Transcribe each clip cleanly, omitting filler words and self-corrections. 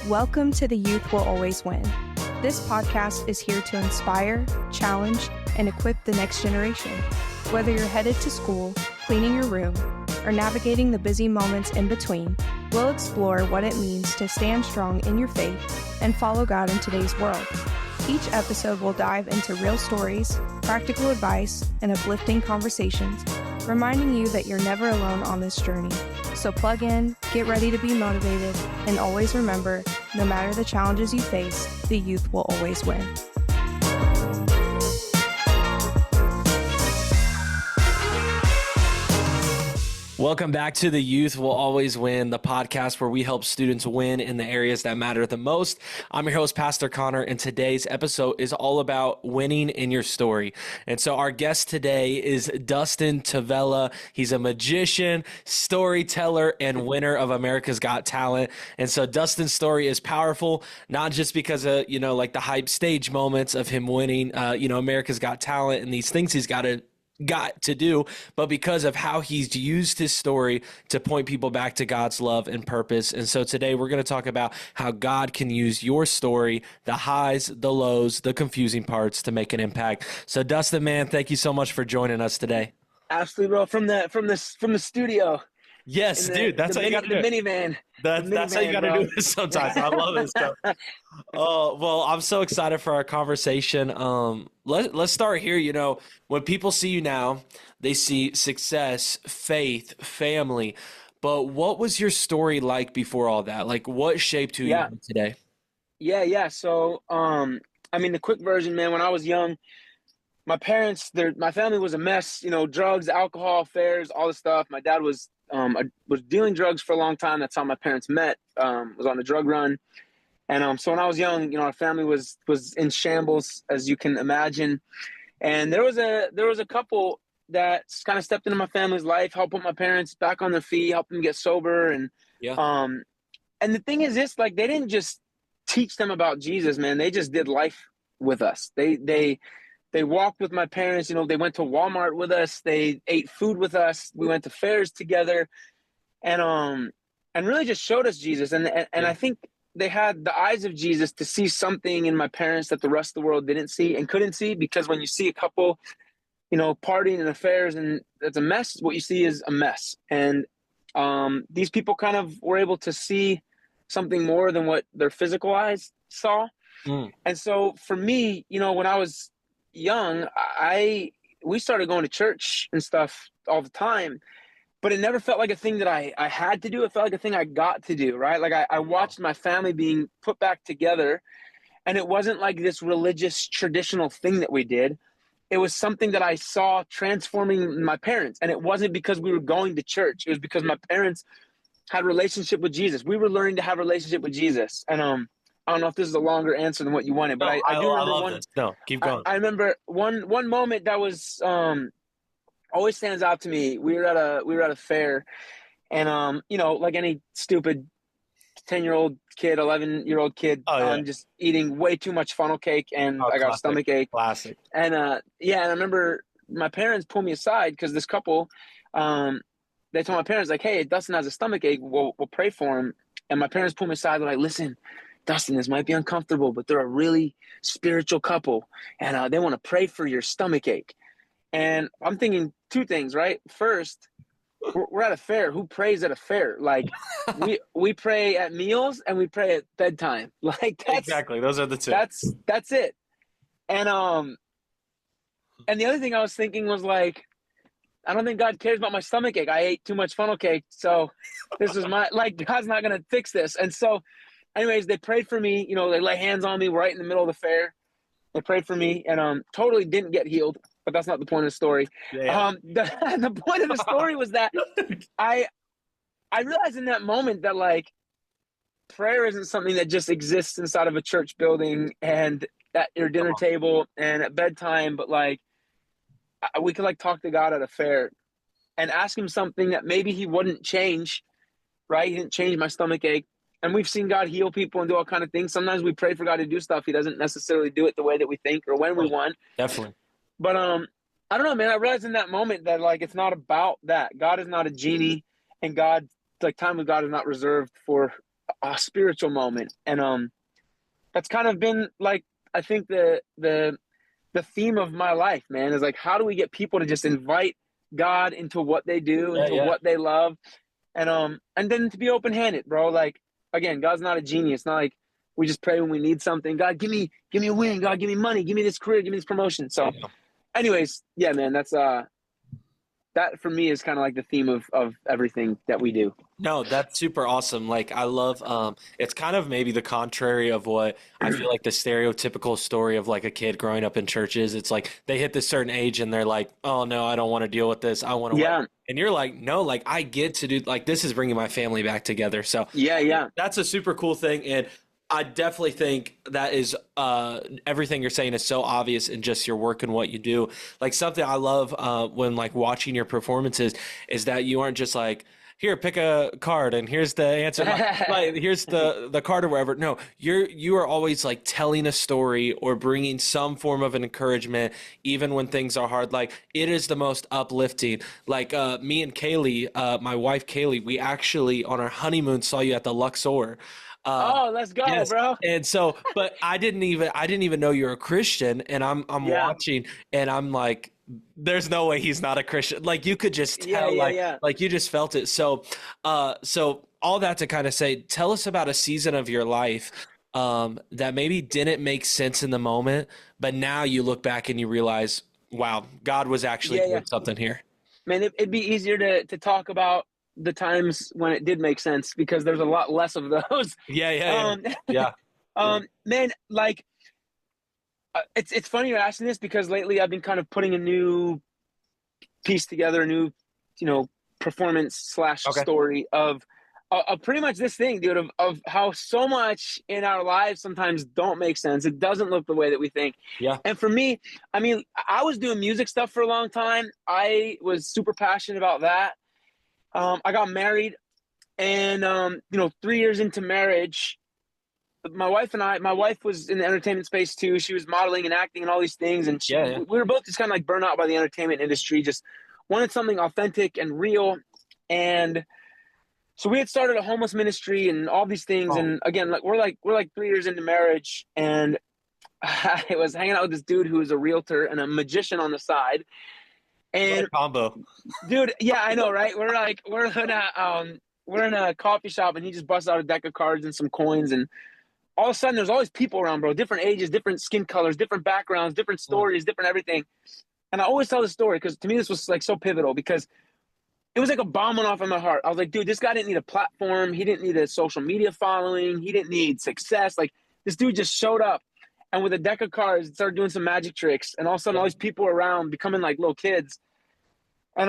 Welcome to The Youth Will Always Win. This podcast is here to inspire, challenge, and equip the next generation. Whether you're headed to school, cleaning your room, or navigating the busy moments in between, we'll explore what it means to stand strong in your faith and follow God in today's world. Each episode will dive into real stories, practical advice, and uplifting conversations, reminding you that you're never alone on this journey. So plug in, get ready to be motivated, and always remember, no matter the challenges you face, the youth will always win. Welcome back to The Youth Will Always Win, the podcast where we help students win in the areas that matter the most. I'm your host, Pastor Connor, and today's episode is all about winning in your story. And so our guest today is Dustin Tavella. He's a magician, storyteller, and winner of America's Got Talent. And so Dustin's story is powerful, not just because of, like the hype stage moments of him winning, America's Got Talent and these things he's got to do, but because of how he's used his story to point people back to God's love and purpose. And so today we're going to talk about how God can use your story, the highs, the lows, the confusing parts to make an impact. So Dustin, man, thank you so much for joining us today. Absolutely, bro. From the studio. Yes, dude. That's how you got to do it. The minivan. That's how you got to do this sometimes. I love this stuff. Well, I'm so excited for our conversation. Let's start here. When people see you now, they see success, faith, family. But what was your story like before all that? Like, what shaped who you are today? Yeah. So, the quick version, man. When I was young, my family was a mess. Drugs, alcohol, affairs, all this stuff. My dad was dealing drugs for a long time. That's how my parents met. Was on a drug run. And so when I was young, our family was in shambles, as you can imagine. And there was a couple that kind of stepped into my family's life, helped put my parents back on their feet, helped them get sober. And the thing is this, like, they didn't just teach them about Jesus, man. They just did life with us. They walked with my parents. They went to Walmart with us. They ate food with us. We went to fairs together, and really just showed us Jesus. And I think they had the eyes of Jesus to see something in my parents that the rest of the world didn't see and couldn't see. Because when you see a couple, partying in affairs and it's a mess, what you see is a mess. And these people kind of were able to see something more than what their physical eyes saw. And so for me, when I was young, we started going to church and stuff all the time, but it never felt like a thing that I had to do. It felt like a thing I got to do, right? Like I watched my family being put back together, and it wasn't like this religious traditional thing that we did. It was something that I saw transforming my parents. And it wasn't because we were going to church. It was because my parents had a relationship with Jesus. We were learning to have a relationship with Jesus. And I don't know if this is a longer answer than what you wanted, but I do remember love this. No, keep going. I remember one moment that was always stands out to me. We were at a fair, and like any stupid 10-year-old kid, 11-year-old kid, just eating way too much funnel cake, and I got a stomach ache. Classic. And and I remember my parents pulled me aside because this couple, they told my parents, like, "Hey, Dustin has a stomach ache. We'll pray for him." And my parents pulled me aside. They're like, "Listen, Dustin, this might be uncomfortable, but they're a really spiritual couple, and they want to pray for your stomach ache." And I'm thinking two things, right? First, we're at a fair. Who prays at a fair? Like, we pray at meals and we pray at bedtime. Like, exactly. Those are the two. That's it. And the other thing I was thinking was, like, I don't think God cares about my stomach ache. I ate too much funnel cake, so this is God's not gonna fix this. And so, anyways, they prayed for me. They lay hands on me right in the middle of the fair. They prayed for me, and totally didn't get healed. But that's not the point of the story. Yeah. The point of the story was that I realized in that moment that, like, prayer isn't something that just exists inside of a church building and at your dinner table and at bedtime, but like we could, like, talk to God at a fair and ask him something that maybe he wouldn't change, right? He didn't change my stomach ache. And we've seen God heal people and do all kind of things. Sometimes we pray for God to do stuff. He doesn't necessarily do it the way that we think or when we want. Definitely. But I don't know, man. I realized in that moment that, like, it's not about that. God is not a genie, and God, like, time with God is not reserved for spiritual moment. And that's kind of been like, I think the theme of my life, man, is like, how do we get people to just invite God into what they do, into what they love, and then to be open-handed, bro. Like, again, God's not a genie. It's not like we just pray when we need something. God, give me a win. God, give me money. Give me this career. Give me this promotion. So, anyways, yeah, man, that's that for me is kind of like the theme of everything that we do. No, that's super awesome. Like I love it's kind of maybe the contrary of what I feel like the stereotypical story of like a kid growing up in church is. It's like they hit this certain age and they're like, "Oh no, I don't want to deal with this. I want to work." And you're like, "No, like I get to do like this is bringing my family back together." So yeah. That's a super cool thing, and I definitely think that is everything you're saying is so obvious in just your work and what you do. Like something I love when like watching your performances is that you aren't just like, here, pick a card and here's the answer. Like, here's the card or whatever. No, you are always like telling a story or bringing some form of an encouragement, even when things are hard. Like it is the most uplifting. Like me and Kaylee, my wife Kaylee, we actually on our honeymoon saw you at the Luxor. Let's go, yes. bro. And so, but I didn't even know you're a Christian, and I'm watching, and I'm like, there's no way he's not a Christian. Like you could just tell, like you just felt it. So, so all that to kind of say, tell us about a season of your life that maybe didn't make sense in the moment, but now you look back and you realize, wow, God was actually doing something here. Man, it'd be easier to talk about the times when it did make sense because there's a lot less of those. Man, like it's funny you're asking this because lately I've been kind of putting a new piece together, a new, performance / story of pretty much this thing, dude, of how so much in our lives sometimes don't make sense. It doesn't look the way that we think. Yeah. And for me, I mean, I was doing music stuff for a long time. I was super passionate about that. I got married and, 3 years into marriage, my wife was in the entertainment space too. She was modeling and acting and all these things. And we were both just kind of like burnt out by the entertainment industry, just wanted something authentic and real. And so we had started a homeless ministry and all these things. And again, like we're like 3 years into marriage, and I was hanging out with this dude who was a realtor and a magician on the side. And what a combo, dude. Yeah, I know, right? We're in a coffee shop, and he just busts out a deck of cards and some coins, and all of a sudden there's always people around, bro. Different ages, different skin colors, different backgrounds, different stories, different everything. And I always tell the story because to me this was like so pivotal because it was like a bomb went off in my heart. I was like, dude, this guy didn't need a platform. He didn't need a social media following. He didn't need success. Like this dude just showed up and with a deck of cards started doing some magic tricks. And all of a sudden all these people around becoming like little kids. And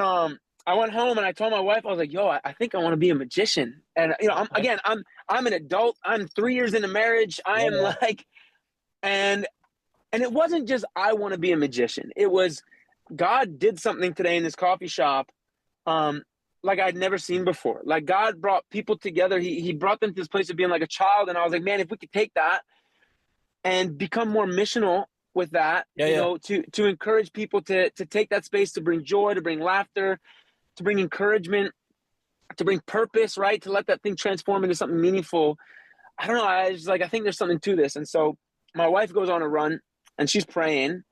I went home and I told my wife, I was like, yo, I think I want to be a magician. And I'm an adult. I'm 3 years into marriage. I am like, and it wasn't just I want to be a magician. It was God did something today in this coffee shop like I'd never seen before. Like God brought people together. He brought them to this place of being like a child. And I was like, man, if we could take that and become more missional with that, to encourage people to take that space, to bring joy, to bring laughter, to bring encouragement, to bring purpose, right? To let that thing transform into something meaningful. I don't know. I think there's something to this. And so my wife goes on a run and she's praying,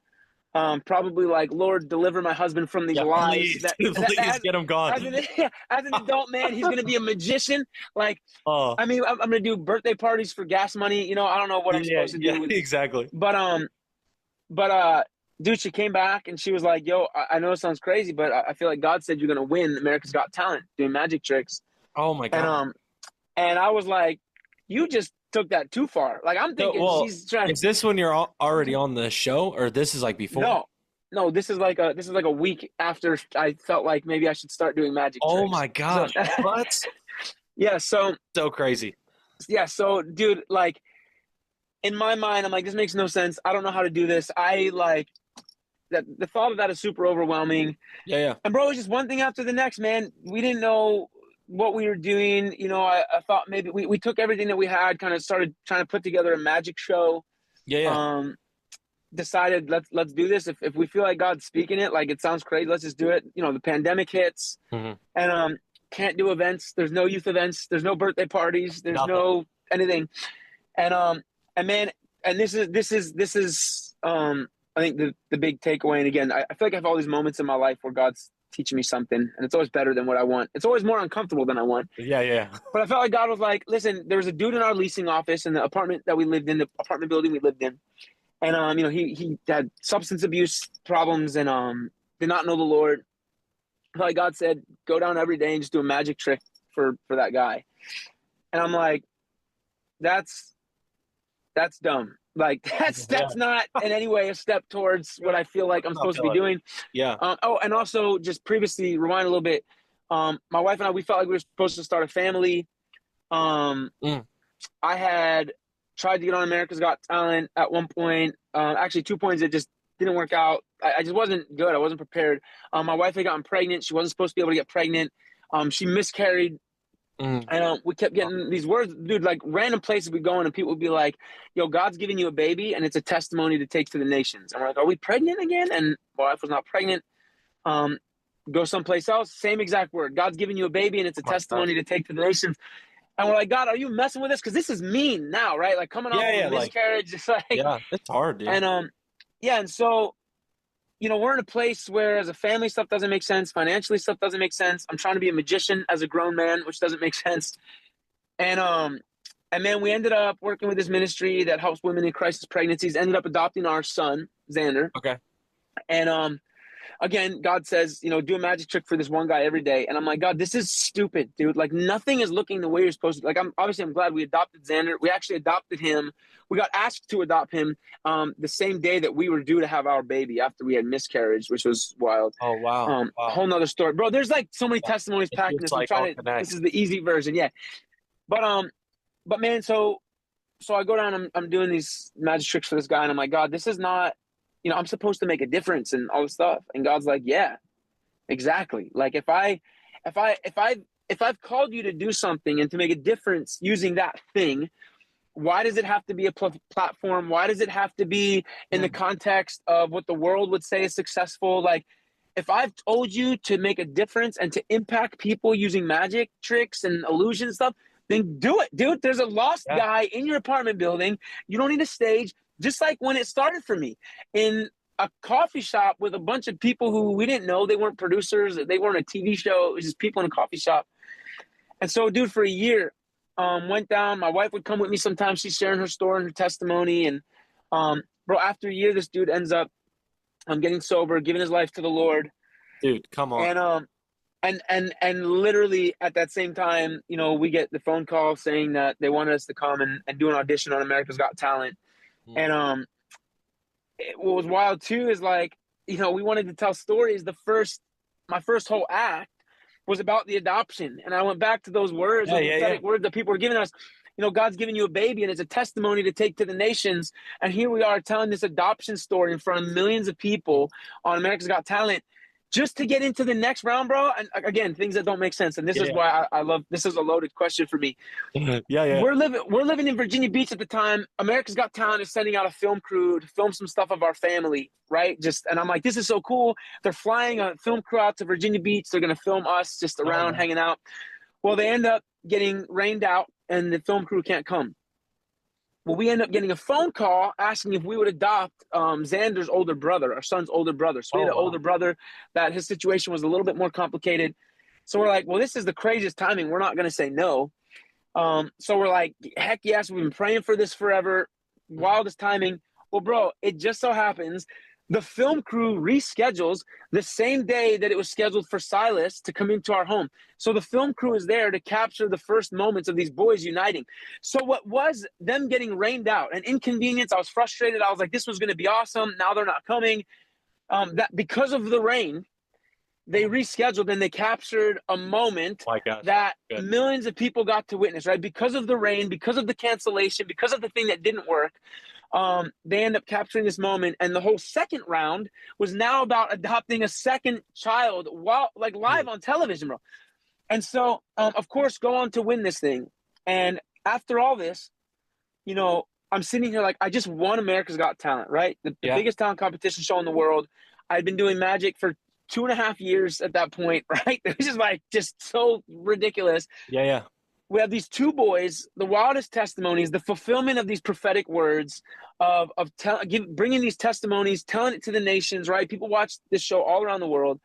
probably like, Lord, deliver my husband from these lies. Please get him gone. As an adult man, he's going to be a magician. Like, I mean, I'm going to do birthday parties for gas money. I don't know what I'm supposed to do. Exactly. But dude, she came back and she was like, yo, I know it sounds crazy, but I feel like God said you're going to win America's Got Talent doing magic tricks. Oh my God. And I was like, you just took that too far. Like I'm thinking she's trying. Is this when you're already on the show or this is like before? No, this is like a week after I felt like maybe I should start doing magic tricks. Oh my gosh. What? Yeah. So crazy. Yeah. So dude, like in my mind, I'm like, this makes no sense. I don't know how to do this. I like that. The thought of that is super overwhelming. Yeah. And bro, it was just one thing after the next, man. We didn't know what we were doing. I thought maybe we took everything that we had, kind of started trying to put together a magic show. Decided let's do this. If we feel like God's speaking it, like it sounds crazy, let's just do it. The pandemic hits and can't do events. There's no youth events. There's no birthday parties. There's no anything. And man, and this is I think the big takeaway. And again, I feel like I have all these moments in my life where God's teaching me something, and it's always better than what I want. It's always more uncomfortable than I want. Yeah. But I felt like God was like, listen, there was a dude in our leasing office in the apartment that we lived in, the apartment building we lived in. And, he had substance abuse problems and did not know the Lord. Like God said, go down every day and just do a magic trick for that guy. And I'm like, that's dumb. Like that's not in any way a step towards what I feel like I'm supposed to be doing. Yeah. And also just previously, rewind a little bit. My wife and I, we felt like we were supposed to start a family. I had tried to get on America's Got Talent at one point. Actually 2 points, it just didn't work out. I just wasn't good. I wasn't prepared. My wife had gotten pregnant. She wasn't supposed to be able to get pregnant. She miscarried. And we kept getting these words, dude, like random places we go in and people would be like, yo, God's giving you a baby and it's a testimony to take to the nations. And we're like, are we pregnant again? And my wife was not pregnant. Go someplace else. Same exact word. God's giving you a baby and it's a testimony to take to the nations. And we're like, God, are you messing with us? Because this is mean now, right? Like coming off of a miscarriage. It's like, yeah, it's hard, dude. And and so, we're in a place where as a family stuff doesn't make sense. Financially stuff doesn't make sense. I'm trying to be a magician as a grown man, which doesn't make sense. And man, we ended up working with this ministry that helps women in crisis pregnancies, ended up adopting our son, Xander. Okay. And again, God says, do a magic trick for this one guy every day. And I'm like, God, this is stupid, dude. Like nothing is looking the way you're supposed to. Like I'm glad we adopted Xander. We actually adopted him. We got asked to adopt him the same day that we were due to have our baby after we had miscarriage, which was wild. Oh, wow. A whole nother story. Bro, there's like so many testimonies packed in this. I'm trying to, this is the easy version. Yeah. But man, so I go down, I'm doing these magic tricks for this guy and I'm like, God, this is not, I'm supposed to make a difference and all this stuff. And God's like, yeah, exactly. Like if I've called you to do something and to make a difference using that thing, why does it have to be a platform? Why does it have to be in the context of what the world would say is successful? Like if I've told you to make a difference and to impact people using magic tricks and illusion stuff, then do it, dude. There's a lost guy in your apartment building. You don't need a stage. Just like when it started for me in a coffee shop with a bunch of people who we didn't know. They weren't producers. They weren't a TV show. It was just people in a coffee shop. And so, dude, for a year, went down. My wife would come with me sometimes. She's sharing her story and her testimony. And, bro, after a year, this dude ends up getting sober, giving his life to the Lord. Dude, come on. And literally at that same time, we get the phone call saying that they wanted us to come and do an audition on America's Got Talent. And what was wild too is like, we wanted to tell stories. My first whole act was about the adoption. And I went back to those words, prophetic words that people were giving us. God's giving you a baby and it's a testimony to take to the nations. And here we are telling this adoption story in front of millions of people on America's Got Talent just to get into the next round, bro. And again, things that don't make sense. And this is why I love, this is a loaded question for me. We're living in Virginia Beach at the time. America's Got Talent is sending out a film crew to film some stuff of our family, right? And I'm like, this is so cool. They're flying a film crew out to Virginia Beach. They're going to film us just around hanging out. Well, they end up getting rained out and the film crew can't come. Well, we end up getting a phone call asking if we would adopt Xander's older brother, our son's older brother. So we had an older brother that his situation was a little bit more complicated. So we're like, well, this is the craziest timing. We're not going to say no. So we're like, heck yes, we've been praying for this forever. Wildest timing. Well, bro, it just so happens the film crew reschedules the same day that it was scheduled for Silas to come into our home. So the film crew is there to capture the first moments of these boys uniting. So what was them getting rained out, an inconvenience, I was frustrated. I was like, this was going to be awesome. Now they're not coming. That because of the rain, they rescheduled and they captured a moment that millions of people got to witness, right? Because of the rain, because of the cancellation, because of the thing that didn't work. They end up capturing this moment, and the whole second round was now about adopting a second child while live on television, bro. And so, of course, go on to win this thing. And after all this, I'm sitting here like I just won America's Got Talent, right? The biggest talent competition show in the world. I'd been doing magic for 2.5 years at that point, right? It was just so ridiculous. Yeah. we have these two boys, the wildest testimonies, the fulfillment of these prophetic words of bringing these testimonies, telling it to the nations, right? People watch this show all around the world.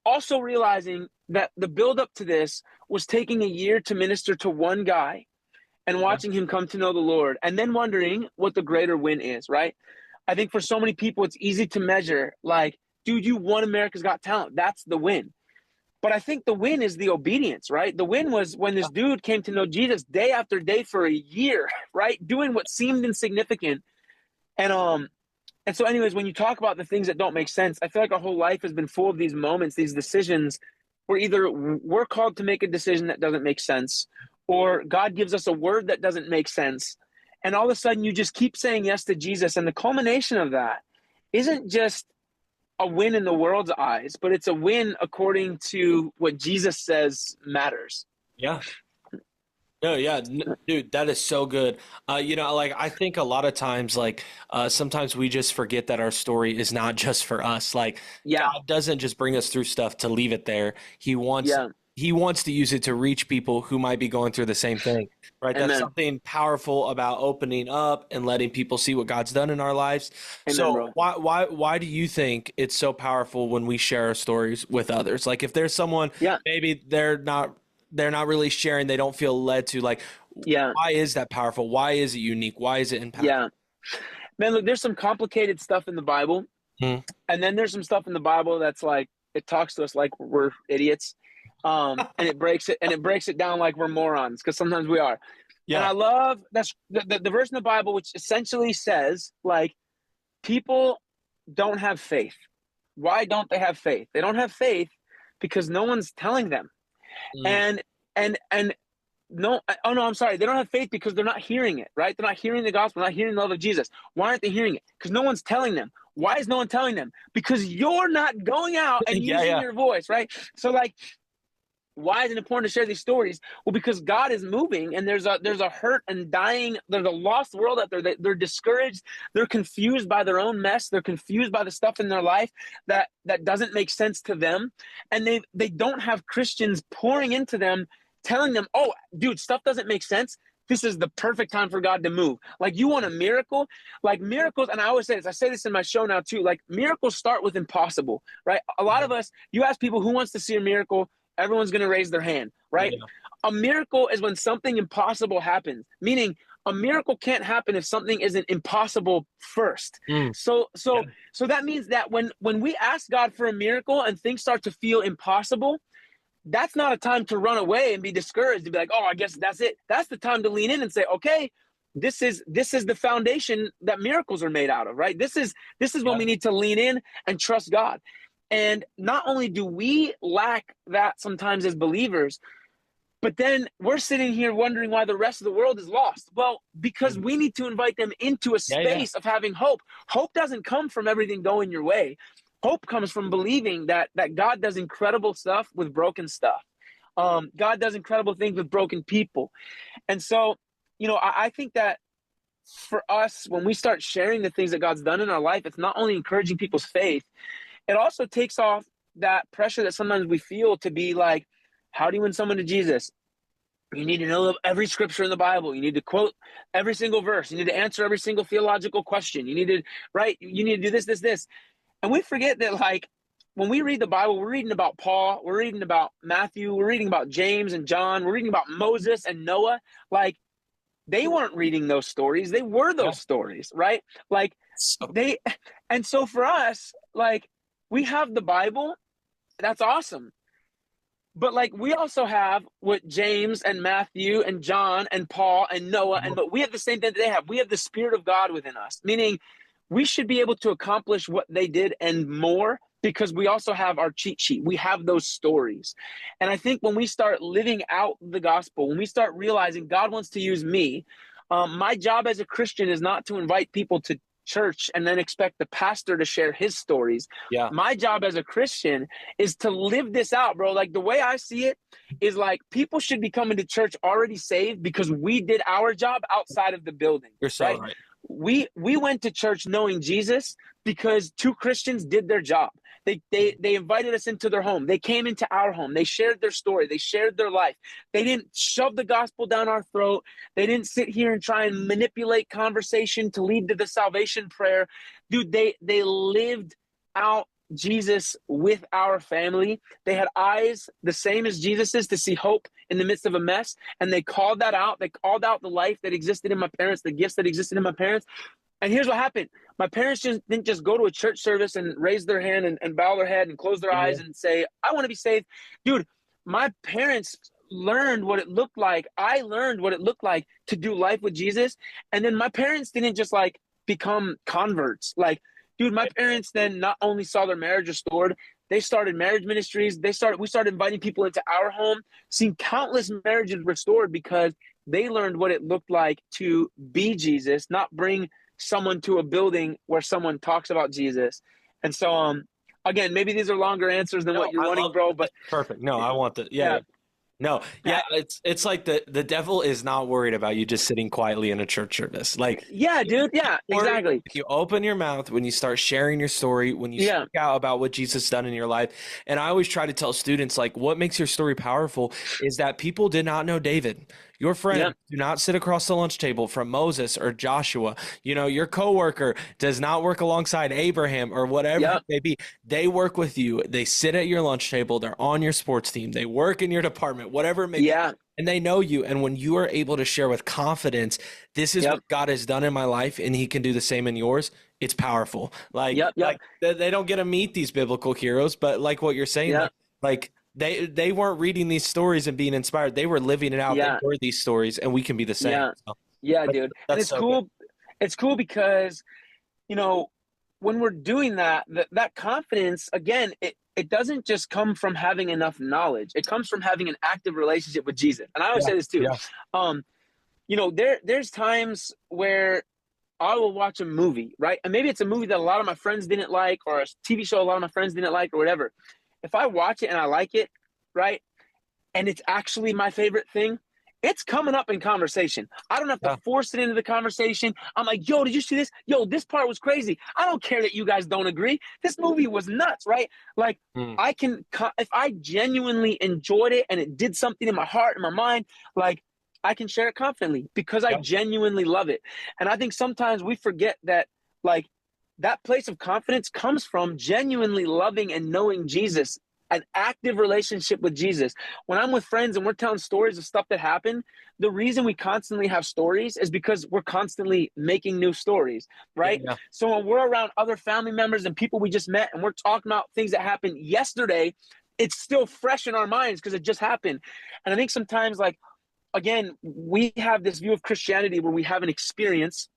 Also realizing that the build up to this was taking a year to minister to one guy and watching him come to know the Lord, and then wondering what the greater win is, right? I think for so many people, it's easy to measure, like, dude, you won America's Got Talent. That's the win. But I think the win is the obedience, right? The win was when this dude came to know Jesus day after day for a year, right? Doing what seemed insignificant. And so anyways, when you talk about the things that don't make sense, I feel like our whole life has been full of these moments, these decisions where either we're called to make a decision that doesn't make sense, or God gives us a word that doesn't make sense. And all of a sudden you just keep saying yes to Jesus. And the culmination of that isn't just a win in the world's eyes, but it's a win according to what Jesus says matters. Yeah. No, yeah, dude, that is so good. Like I think a lot of times, like sometimes we just forget that our story is not just for us. Like God doesn't just bring us through stuff to leave it there. He wants to use it to reach people who might be going through the same thing, right? Amen. That's something powerful about opening up and letting people see what God's done in our lives. Amen, so bro. why do you think it's so powerful when we share our stories with others? Like if there's someone, maybe they're not really sharing, they don't feel led to, like, why is that powerful? Why is it unique? Why is it impactful? Yeah, man, look, there's some complicated stuff in the Bible, and then there's some stuff in the Bible that's like, it talks to us like we're idiots, and it breaks it down like we're morons, because sometimes we are. And I love that's the verse in the Bible which essentially says, like, people don't have faith. Why don't they have faith? They don't have faith because no one's telling them. And no, oh no, I'm sorry. They don't have faith because they're not hearing it, right? They're not hearing the gospel, not hearing the love of Jesus. Why aren't they hearing it? Because no one's telling them. Why is no one telling them? Because you're not going out and using your voice, right? So, like, why is it important to share these stories? Well, because God is moving, and there's a hurt and dying, there's a lost world out there. They're discouraged, they're confused by their own mess, they're confused by the stuff in their life that doesn't make sense to them, and they don't have Christians pouring into them, telling them, oh, dude, stuff doesn't make sense. This is the perfect time for God to move. Like, you want a miracle? Like, miracles, and I always say this, I say this in my show now too, like, miracles start with impossible, right? A lot of us, you ask people who wants to see a miracle, everyone's going to raise their hand, right? Yeah. A miracle is when something impossible happens, meaning a miracle can't happen if something isn't impossible first. So that means that when we ask God for a miracle and things start to feel impossible, that's not a time to run away and be discouraged and be like, oh, I guess that's it. That's the time to lean in and say, okay, this is the foundation that miracles are made out of, right? This is when we need to lean in and trust God. And not only do we lack that sometimes as believers, but then we're sitting here wondering why the rest of the world is lost. Well, because we need to invite them into a space of having hope. Hope doesn't come from everything going your way. Hope comes from believing that God does incredible stuff with broken stuff. God does incredible things with broken people. And so, I think that for us, when we start sharing the things that God's done in our life, it's not only encouraging people's faith, it also takes off that pressure that sometimes we feel to be like, how do you win someone to Jesus? You need to know every scripture in the Bible. You need to quote every single verse. You need to answer every single theological question. You need to, right? You need to do this. And we forget that, like, when we read the Bible, we're reading about Paul, we're reading about Matthew, we're reading about James and John, we're reading about Moses and Noah. Like, they weren't reading those stories. They were those stories, right? Like, and so for us, like, we have the Bible. That's awesome. But, like, we also have what James and Matthew and John and Paul and Noah, but we have the same thing that they have. We have the Spirit of God within us, meaning we should be able to accomplish what they did and more, because we also have our cheat sheet. We have those stories. And I think when we start living out the gospel, when we start realizing God wants to use me, my job as a Christian is not to invite people to church and then expect the pastor to share his stories. My job as a Christian is to live this out, bro. Like, the way I see it is, like, people should be coming to church already saved because we did our job outside of the building. You're so right. We went to church knowing Jesus because two Christians did their job. They invited us into their home. They came into our home. They shared their story. They shared their life. They didn't shove the gospel down our throat. They didn't sit here and try and manipulate conversation to lead to the salvation prayer. Dude, they lived out Jesus with our family. They had eyes the same as Jesus's to see hope in the midst of a mess. And they called that out. They called out the life that existed in my parents, the gifts that existed in my parents. And here's what happened. My parents didn't just go to a church service and raise their hand and bow their head and close their eyes and say, I want to be saved. Dude, my parents learned what it looked like. I learned what it looked like to do life with Jesus. And then my parents didn't just like become converts. Like, dude, my parents then not only saw their marriage restored, they started marriage ministries. We started inviting people into our home, seeing countless marriages restored because they learned what it looked like to be Jesus, not bring someone to a building where someone talks about Jesus. And so, again, maybe these are longer answers than what you're wanting, bro, but perfect. No, I want the, No, it's like the devil is not worried about you just sitting quietly in a church service. Like, yeah, dude, yeah, exactly. If you open your mouth, when you start sharing your story, when you speak out about what Jesus done in your life, and I always try to tell students, like, what makes your story powerful is that people did not know David. Your friends do not sit across the lunch table from Moses or Joshua. You know, your coworker does not work alongside Abraham or whatever it may be. They work with you. They sit at your lunch table. They're on your sports team. They work in your department, whatever it may be. And they know you. And when you are able to share with confidence, this is what God has done in my life, and he can do the same in yours, it's powerful. Like, like they don't get to meet these biblical heroes, but like what you're saying, like they weren't reading these stories and being inspired. They were living it out. They were these stories, and we can be the same. Dude. And it's cool. It's cool because, you know, when we're doing that confidence, again, it doesn't just come from having enough knowledge. It comes from having an active relationship with Jesus. And I always say this too. You know, there's times where I will watch a movie, right? And maybe it's a movie that a lot of my friends didn't like, or a TV show a lot of my friends didn't like, or whatever. If I watch it and I like it, right, and it's actually my favorite thing, it's coming up in conversation. I don't have to force it into the conversation. I'm like, yo, did you see this? Yo, this part was crazy. I don't care that you guys don't agree. This movie was nuts, right? Like, I can, if I genuinely enjoyed it and it did something in my heart and my mind, like, I can share it confidently because I genuinely love it. And I think sometimes we forget that, like, that place of confidence comes from genuinely loving and knowing Jesus, an active relationship with Jesus. When I'm with friends and we're telling stories of stuff that happened, the reason we constantly have stories is because we're constantly making new stories, right? So when we're around other family members and people we just met and we're talking about things that happened yesterday, it's still fresh in our minds because it just happened. And I think sometimes, like, again, we have this view of Christianity where we have an experience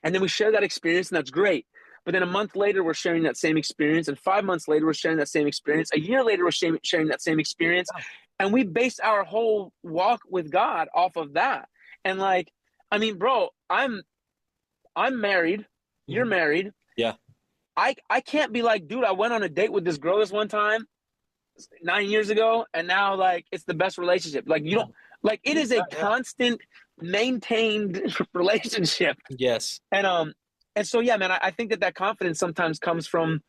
and then we share that experience, and that's great. But then a month later, we're sharing that same experience. And 5 months later, we're sharing that same experience. A year later, we're sharing that same experience. And we base our whole walk with God off of that. And, like, I mean, bro, I'm married. You're married. Yeah. I can't be like, dude, I went on a date with this girl this one time 9 years ago, and now, like, it's the best relationship. Like, you don't, like, it is a constant, maintained relationship. Yes. And so, yeah, man, I think that confidence sometimes comes from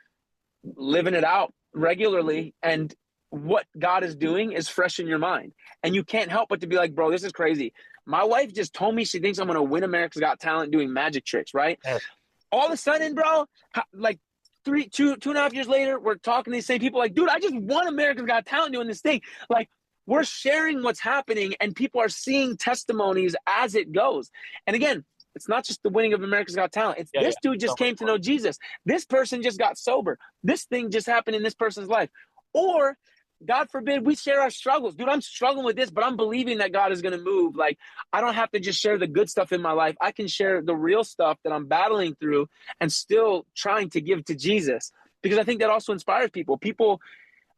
living it out regularly, and what God is doing is fresh in your mind. And you can't help but to be like, bro, this is crazy. My wife just told me she thinks I'm going to win America's Got Talent doing magic tricks, right? All of a sudden, bro, like two and a half years later, we're talking to these same people like, dude, I just won America's Got Talent doing this thing. Like, we're sharing what's happening, and people are seeing testimonies as it goes. And again, it's not just the winning of America's Got Talent. It's this dude just came to know Jesus. This person just got sober. This thing just happened in this person's life. Or, God forbid, we share our struggles. Dude, I'm struggling with this, but I'm believing that God is going to move. Like, I don't have to just share the good stuff in my life. I can share the real stuff that I'm battling through and still trying to give to Jesus. Because I think that also inspires people.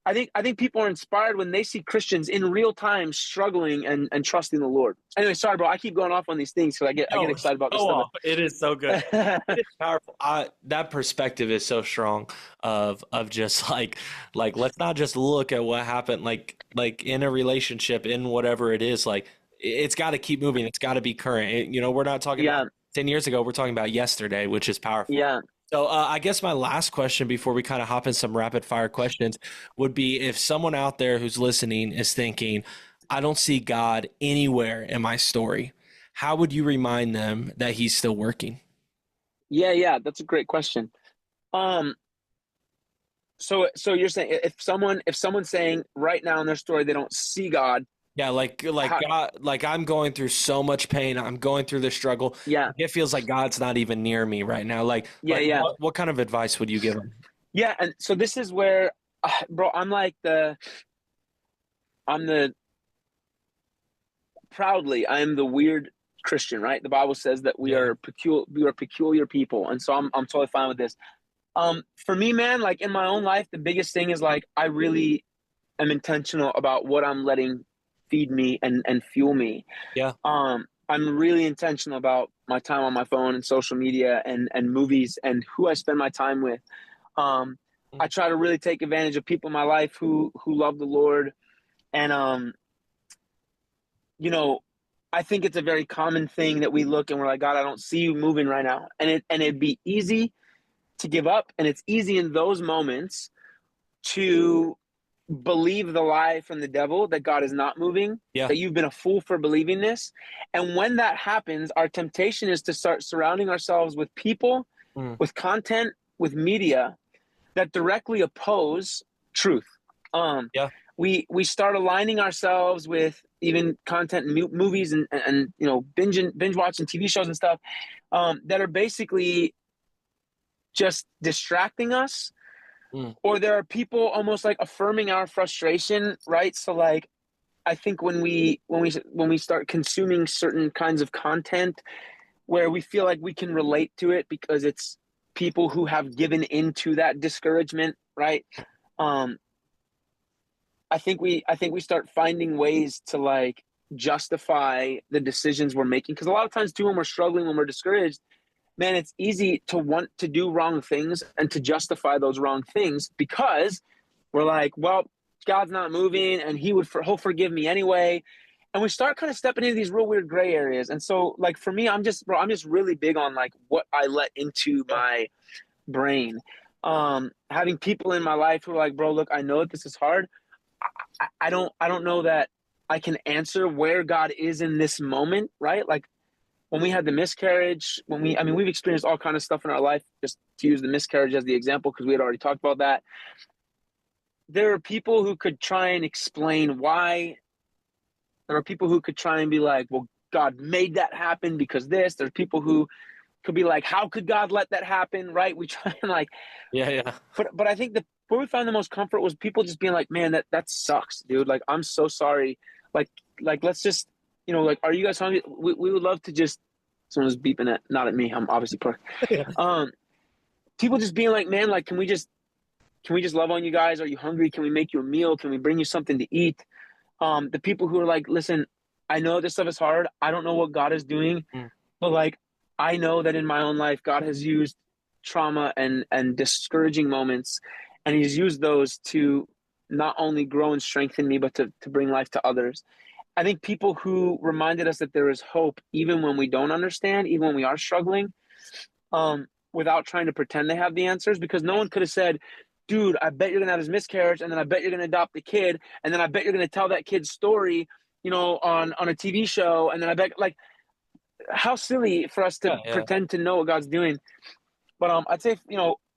I think people are inspired when they see Christians in real time struggling and trusting the Lord. Anyway, sorry, bro. I keep going off on these things because I get excited about this stuff. It is so good. It's powerful. That perspective is so strong of just like let's not just look at what happened like in a relationship, in whatever it is. Like, it's got to keep moving. It's got to be current. You know, we're not talking about 10 years ago. We're talking about yesterday, which is powerful. Yeah. So I guess my last question before we kind of hop in some rapid fire questions would be if someone out there who's listening is thinking, I don't see God anywhere in my story, how would you remind them that he's still working? Yeah, that's a great question. Um, so you're saying if someone's saying right now in their story they don't see God, Yeah, like how, God, like I'm going through so much pain. I'm going through this struggle. yeah, Like, it feels like God's not even near me right now. yeah, Like yeah, what kind of advice would you give them? yeah. And so this is where, bro, I'm the proudly I am the weird Christian, right? The Bible says that Yeah, yeah. we are peculiar people, and so I'm totally fine with this. For me, man, like in my own life, the biggest thing is like I really am intentional about what I'm letting feed me and fuel me. Yeah. I'm really intentional about my time on my phone and social media and movies and who I spend my time with. Um, I try to really take advantage of people in my life who love the Lord, and you know, I think it's a very common thing that we look and we're like, God, I don't see you moving right now, and it'd be easy to give up, and it's easy in those moments to believe the lie from the devil that God is not moving, Yeah. that you've been a fool for believing this. And when that happens, our temptation is to start surrounding ourselves with people, Mm. with content, with media that directly oppose truth. Um, Yeah. we start aligning ourselves with even content and movies and binge watching TV shows and stuff that are basically just distracting us, Mm. or there are people almost like affirming our frustration, right? So like I think when we start consuming certain kinds of content where we feel like we can relate to it because it's people who have given into that discouragement, right? um I think we start finding ways to like justify the decisions we're making, because a lot of times too, when we're struggling, when we're discouraged, man, it's easy to want to do wrong things and to justify those wrong things because we're like, well, God's not moving and he'll forgive me anyway. And we start kind of stepping into these real weird gray areas. And so like for me, I'm just really big on like what I let into Yeah. my brain. Having people in my life who are like, bro, look, I know that this is hard. I don't know that I can answer where God is in this moment, right? Like when we had the miscarriage, we've experienced all kind of stuff in our life, just to use the miscarriage as the example, because we had already talked about that. There are people who could try and explain why. There are people who could try and be like, well, God made that happen because this. There's people who could be like, how could God let that happen? Right? We try and like, Yeah. Yeah. but I think where we found the most comfort was people just being like, man, that sucks, dude. Like, I'm so sorry. Like, let's just, like, are you guys hungry? We would love to just, someone's beeping at, not at me. I'm obviously parked. Yeah. Um, People just being like, man, like, can we just love on you guys? Are you hungry? Can we make you a meal? Can we bring you something to eat? The people who are like, listen, I know this stuff is hard. I don't know what God is doing, Mm. but like, I know that in my own life, God has used trauma and discouraging moments, and He's used those to not only grow and strengthen me, but to bring life to others. I think people who reminded us that there is hope, even when we don't understand, even when we are struggling, without trying to pretend they have the answers, because no one could have said, dude, I bet you're gonna have this miscarriage, and then I bet you're gonna adopt the kid, and then I bet you're gonna tell that kid's story, on a TV show, and then I bet, like, how silly for us to Yeah. Yeah. pretend to know what God's doing. But I'd say,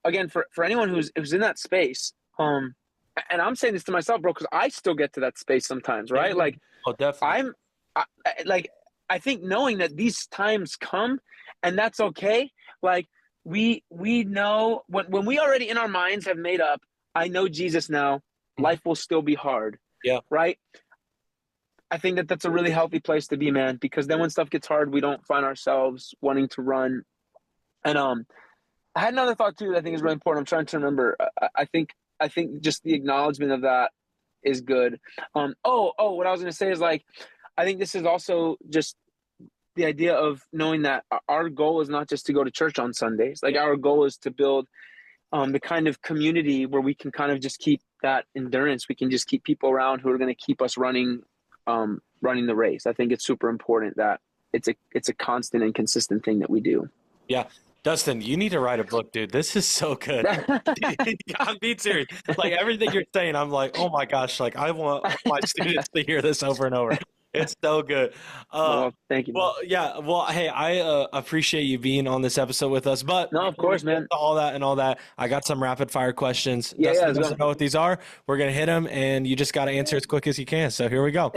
again, for anyone who's in that space, and I'm saying this to myself, bro, because I still get to that space sometimes, Yeah. right? Yeah. Like Oh, definitely. like I think knowing that these times come, and that's okay. Like we know when we already in our minds have made up, I know Jesus now, Mhm. life will still be hard, Yeah. right? I think that that's a really healthy place to be, man, because then when stuff gets hard, we don't find ourselves wanting to run. And I had another thought too that I think is really important. I'm trying to remember. I think just the acknowledgement of that is good. What I was going to say is like, I think this is also just the idea of knowing that our goal is not just to go to church on Sundays. Like Yeah. our goal is to build the kind of community where we can kind of just keep that endurance. We can just keep people around who are going to keep us running the race. I think it's super important that it's a constant and consistent thing that we do. Yeah. Dustin, you need to write a book, dude. This is so good. I'm being serious. Like everything you're saying, I'm like, oh my gosh, like I want my students to hear this over and over. It's so good. Well, thank you, man. Well, yeah. Well, hey, I appreciate you being on this episode with us. But No, of before we course, get man. into all that, I got some rapid fire questions. Yeah, Dustin let's doesn't go. know what these are. We're gonna hit them, and you just got to answer as quick as you can. So here we go.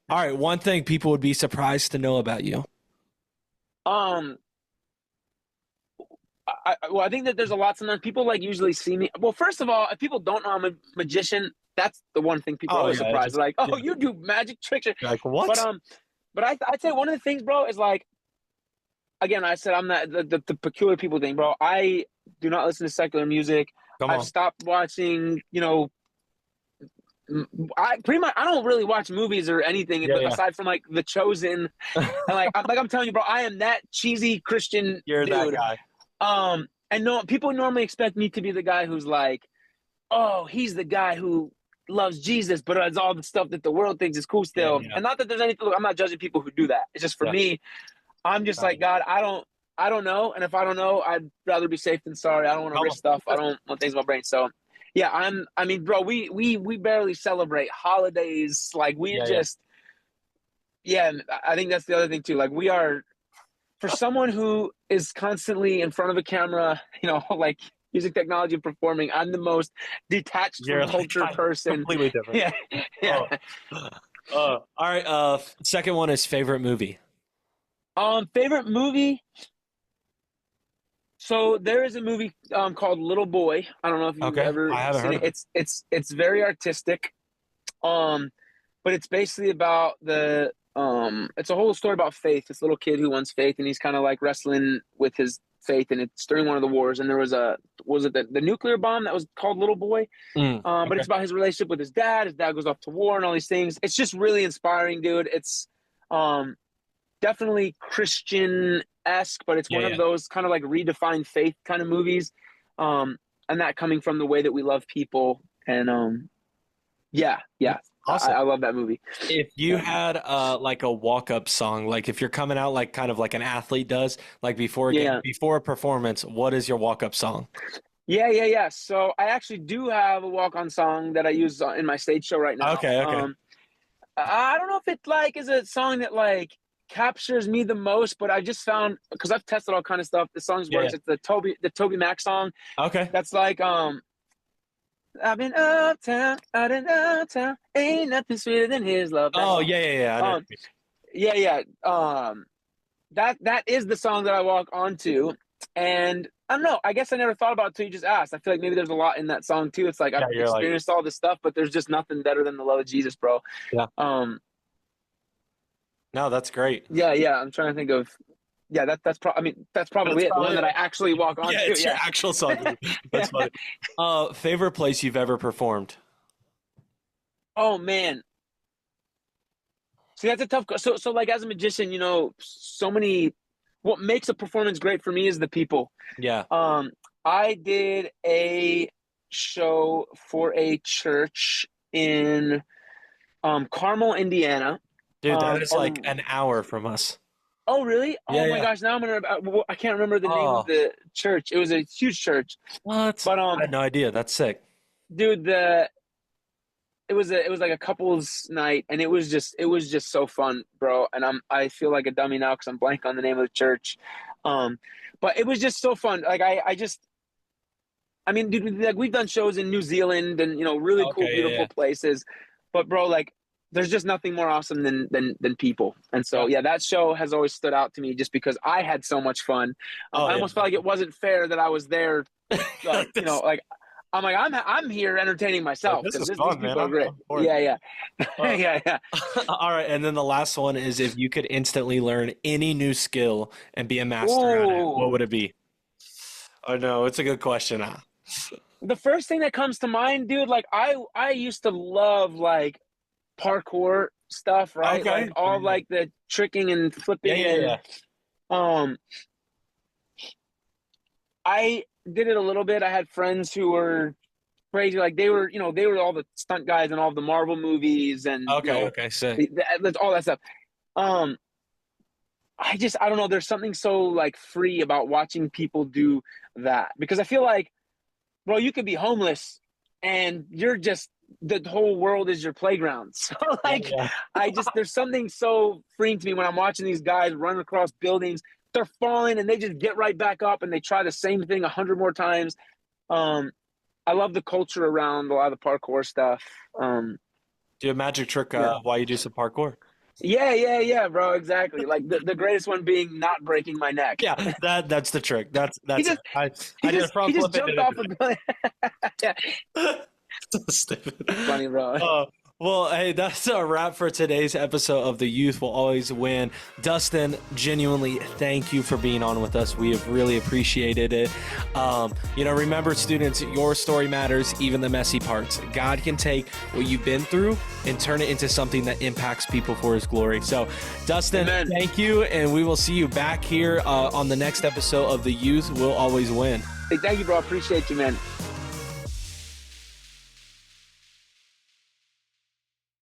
All right. One thing people would be surprised to know about you. Um, I think that there's a lot. Sometimes people like usually see me. Well, first of all, if people don't know I'm a magician, that's the one thing people are always yeah, surprised. They're like, oh, yeah. you do magic tricks. You're like what? But I'd say one of the things, bro, is like, again, I said I'm not the peculiar people thing, bro. I do not listen to secular music. Come I've on. stopped watching, I pretty much I don't really watch movies or anything aside from like The Chosen. And I'm telling you, bro, I am that cheesy Christian You're dude. that guy. And no, people normally expect me to be the guy who's like, oh, he's the guy who loves Jesus, but it's all the stuff that the world thinks is cool still. Yeah. And not that there's anything. I'm not judging people who do that. It's just for me, I'm just like, God, I don't know. And if I don't know, I'd rather be safe than sorry. I don't want to risk stuff. I don't want things in my brain. So yeah, I mean, bro, we barely celebrate holidays. Like I think that's the other thing too. Like we are, for someone who is constantly in front of a camera, like using technology and performing, I'm the most detached from culture person. Completely different. Yeah. All right. Second one is favorite movie. Favorite movie. So there is a movie called Little Boy. I don't know if you've ever seen it. It's very artistic. But it's basically about it's a whole story about faith. This little kid who wants faith, and he's kind of like wrestling with his faith, and it's during one of the wars. And there was the nuclear bomb that was called Little Boy. But it's about his relationship with his dad. His dad goes off to war and all these things. It's just really inspiring, dude. It's definitely Christian-esque, but it's one of those kind of like redefined faith kind of movies. And that coming from the way that we love people. And awesome. I love that movie. If you had like a walk-up song, like if you're coming out like kind of like an athlete does, like before a performance, what is your walk-up song? Yeah. So I actually do have a walk-on song that I use in my stage show right now. Okay. I don't know if it like is a song that like captures me the most, but I just found, because I've tested all kind of stuff, the song's works. It's the Toby Mac song. Okay. That's like I've been uptown, out in uptown, ain't nothing sweeter than his love. Yeah. That is the song that I walk onto, and I don't know. I guess I never thought about it until you just asked. I feel like maybe there's a lot in that song too. It's like I've experienced all this stuff, but there's just nothing better than the love of Jesus, bro. Yeah. No, that's great. Yeah. I'm trying to think of. Yeah, that's probably it. The one that I actually walk onto. It's your actual song. That's funny. Favorite place you've ever performed? Oh man. See, that's a tough. So like as a magician, so many. What makes a performance great for me is the people. Yeah. I did a show for a church in Carmel, Indiana. Dude, that is like an hour from us. Oh, really? Oh my gosh! Now I can't remember the name of the church. It was a huge church. What? But I had no idea. That's sick, dude. It was like a couples night, and it was just so fun, bro. And I feel like a dummy now because I'm blank on the name of the church. But it was just so fun. Like I mean, dude, like we've done shows in New Zealand and really cool, beautiful places. But bro, like there's just nothing more awesome than people. And so that show has always stood out to me just because I had so much fun. I almost felt like it wasn't fair that I was there. Like, I'm here entertaining myself because these people are great. Yeah. All right, and then the last one is if you could instantly learn any new skill and be a master at it, what would it be? I know it's a good question. The first thing that comes to mind, dude, like I used to love like parkour stuff, right? Okay. Like all like the tricking and flipping. I did it a little bit. I had friends who were crazy. Like they were all the stunt guys in all of the Marvel movies and sick. all that stuff. I don't know. There's something so like free about watching people do that, because I feel like, bro, you could be homeless and you're just, the whole world is your playground. So like, Yeah. there's something so freeing to me when I'm watching these guys run across buildings. They're falling and they just get right back up and they try the same thing 100 more times. I love the culture around a lot of the parkour stuff. Do a magic trick Yeah. while you do some parkour. Yeah, bro, exactly. Like the greatest one being not breaking my neck. Yeah, that's the trick. That's He just I did a front he just flip jumped off a building. Yeah, So stupid. funny, bro. Well, hey, that's a wrap for today's episode of The Youth Will Always Win. Dustin, genuinely, thank you for being on with us. We have really appreciated it. Remember, students, your story matters, even the messy parts. God can take what you've been through and turn it into something that impacts people for his glory. So, Dustin, Amen. Thank you, and we will see you back here on the next episode of The Youth Will Always Win. Hey, thank you, bro. Appreciate you, man.